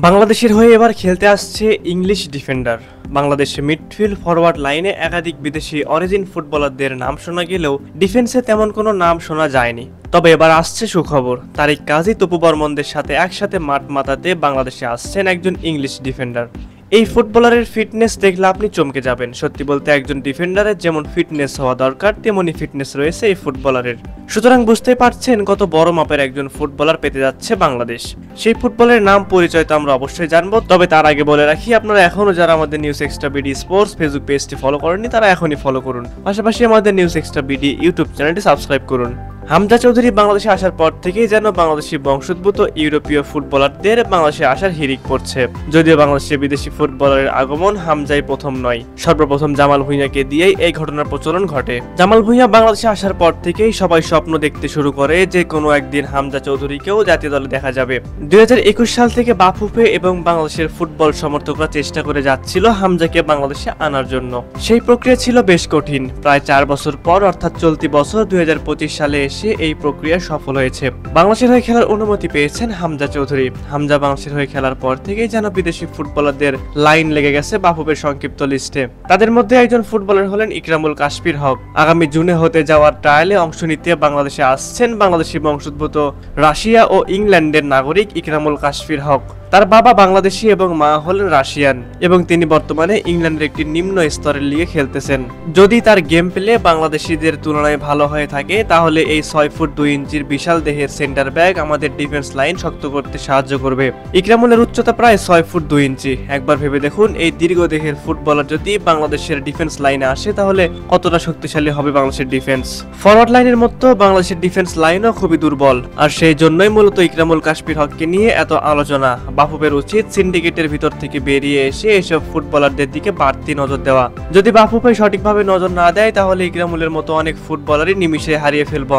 বাংলাদেশের হয়ে এবার খেলতে আসছে ইংলিশ ডিফেন্ডার। বাংলাদেশে মিডফিল্ড ফরওয়ার্ড লাইনে একাধিক বিদেশি অরিজিন ফুটবলারদের নাম শোনা গেলেও ডিফেন্সে তেমন কোনো নাম শোনা যায়নি। তবে এবার আসছে সুখবর, তারিক কাজী তপু বর্মনদের সাথে একসাথে মাঠ মাতাতে বাংলাদেশে আসছেন একজন ইংলিশ ডিফেন্ডার। এই ফুটবলারের ফিটনেস দেখলে আপনি চমকে যাবেন। সত্যি বলতে একজন ডিফেন্ডারের যেমন ফিটনেস হওয়া দরকার তেমনই ফিটনেস রয়েছে এই ফুটবলারের। সুতরাং বুঝতেই পারছেন কত বড় মাপের একজন ফুটবলার পেতে যাচ্ছে বাংলাদেশ। সেই ফুটবলের নাম পরিচয় তো আমরা অবশ্যই জানবো, তবে তার আগে বলে রাখি, আপনারা এখনো যারা আমাদের news extra BD sports Facebook পেজটি ফলো করেননি তারা এখনই ফলো করুন। পাশাপাশি আমাদের নিউজ এক্সট্রা বিডি ইউটিউব চ্যানেলটি সাবস্ক্রাইব করুন। হামজা চৌধুরী বাংলাদেশে আসার পর থেকেই যেন বাংলাদেশি বংশোদ্ভূত ইউরোপীয় ফুটবলারদের বাংলাদেশে আসার হিড়িক পড়ছে। যদিও বাংলাদেশে বিদেশি ফুটবলারের আগমন হামজাই প্রথম নয়, সর্বপ্রথম জামাল ভুঁইয়াকে দিয়েই এই ঘটনার প্রচলন ঘটে। জামাল ভুঁইয়া বাংলাদেশে আসার পর থেকেই সবাই স্বপ্ন দেখতে শুরু করে যে কোনো একদিন হামজা চৌধুরীকেও জাতীয় দলে দেখা যাবে। 2021 সাল থেকে বাফুফে এবং বাংলাদেশের ফুটবল সমর্থকরা চেষ্টা করে যাচ্ছিল হামজাকে বাংলাদেশে আনার জন্য। সেই প্রক্রিয়া ছিল বেশ কঠিন। প্রায় 4 বছর পর অর্থাৎ চলতি বছর 2025 সালে এই প্রক্রিয়া সফল হয়েছে। বাংলাদেশের হয়ে খেলার অনুমতি পেয়েছেন হামজা চৌধুরী। হামজা বাংলাদেশের হয়ে খেলার পর থেকেই যেন বিদেশি ফুটবলারদের লাইন লেগে গেছে বাফুফের সংক্ষিপ্ত লিস্টে। তাদের মধ্যে একজন ফুটবলার হলেন ইকরামুল কাশফির হক। আগামী জুনে হতে যাওয়ার ট্রায়ালে অংশ নিতে বাংলাদেশে আসছেন বাংলাদেশি বংশোদ্ভূত রাশিয়া ও ইংল্যান্ডের নাগরিক ইকরামুল কাশফির হক। তার বাবা বাংলাদেশি এবং মা হলেন রাশিয়ান এবং তিনি বর্তমানে ইংল্যান্ডের একটি নিম্ন স্তরের লিগে খেলতেছেন। যদি তার গেম প্লে বাংলাদেশিদের তুলনায় ভালো হয়ে থাকে তাহলে এই 6 ফুট 2 ইঞ্চির বিশাল দেহের সেন্টার ব্যাক আমাদের ডিফেন্স লাইন শক্ত করতে সাহায্য করবে। ইকরামুলের উচ্চতা প্রায় 6 ফুট 2 ইঞ্চি। একবার ভেবে দেখুন, এই দীর্ঘ দেহের ফুটবলার যদি বাংলাদেশের ডিফেন্স লাইনে আসে তাহলে কতটা শক্তিশালী হবে বাংলাদেশের ডিফেন্স। ফরওয়ার্ড লাইনের মতো বাংলাদেশের ডিফেন্স লাইনও খুবই দুর্বল, আর সেই জন্যই মূলত ইকরামুল কাশফির হককে নিয়ে এত আলোচনা। বাফুফের উচিত সিন্ডিকেটের ভিতর থেকে বেরিয়ে এসে এসব ফুটবলারদের দিকে বাড়তি নজর দেওয়া। যদি বাফুফে সঠিকভাবে নজর না দেয় তাহলে ইকরামুলের মতো অনেক ফুটবলারই নিমিশে হারিয়ে ফেলবো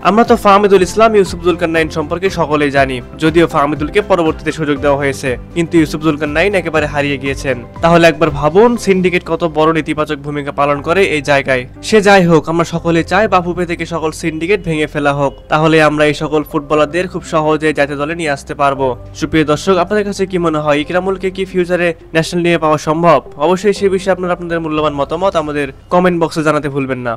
আমরা তো ফাহমিদুল ইসলাম, ইউসুফ জুলকারনাইন সম্পর্কে সকলেই জানি। যদিও ফাহমিদুলকে পরবর্তীতে সুযোগ দেওয়া হয়েছে, কিন্তু ইউসুফ জুলকারনাইন একেবারে হারিয়ে গিয়েছেন। তাহলে একবার ভাবুন সিন্ডিকেট কত বড় নেতিবাচক ভূমিকা পালন করে এই জায়গায়। সে যাই হোক, আমরা সকলে চাই বাফুফে থেকে সকল সিন্ডিকেট ভেঙে ফেলা হোক, তাহলে আমরা এই সকল ফুটবলারদের খুব সহজে জাতীয় দলে নিয়ে আসতে পারবো। সুপ্রিয় দর্শক, আপনাদের কাছে কি মনে হয় ইকরামুলকে কি ফিউচারে ন্যাশনাল নিয়ে পাওয়া সম্ভব? অবশ্যই সেই বিষয়ে আপনাদের মূল্যবান মতামত আমাদের কমেন্ট বক্সে জানাতে ভুলবেন না।